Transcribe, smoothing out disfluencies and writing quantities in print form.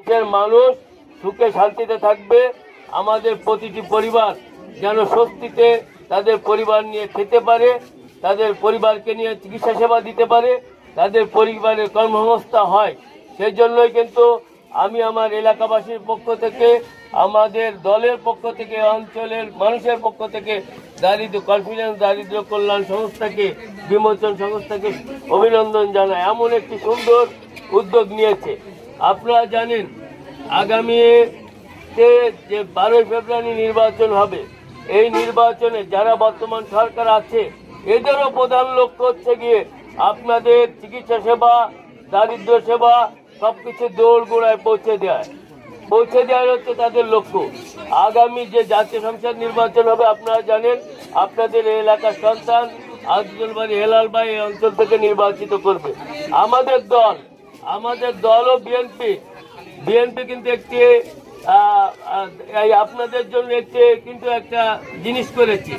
দেশের মানুষ সুখে শান্তিতে থাকবে, আমাদের প্রতিটি পরিবার যেন স্বস্তিতে তাদের পরিবার নিয়ে খেতে পারে, তাদের পরিবারকে নিয়ে চিকিৎসা সেবা দিতে পারে, তাদের পরিবারের কর্মসংস্থান হয়। সেই জন্যই কিন্তু আমি আমার এলাকাবাসীর পক্ষ থেকে, আমাদের দলের পক্ষ থেকে, অঞ্চলের মানুষের পক্ষ থেকে দারিদ্র কল্যাণ সংস্থাকে, বিমোচন সংস্থাকে অভিনন্দন জানাই। এমন একটি সুন্দর উদ্যোগ নিয়েছে। আপনারা জানেন আগামীতে যে 12 ফেব্রুয়ারি নির্বাচন হবে, এই নির্বাচনে যারা বর্তমান সরকার আছে এদেরও প্রধান লক্ষ্য হচ্ছে গিয়ে আপনাদের চিকিৎসা সেবা, দারিদ্র সেবা সবকিছু দোরগোড়ায় পৌঁছে দেওয়া হচ্ছে তাদের লক্ষ্য। আগামী যে জাতীয় সংসদ নির্বাচন হবে আপনারা জানেন, আপনাদের এলাকার সন্তান আব্দুল বারী হেলাল ভাই এই অঞ্চল থেকে নির্বাচিত করবে। আমাদের দলও বিএনপি কিন্তু একটি আপনাদের জন্য একটি কিন্তু একটা জিনিস করেছে।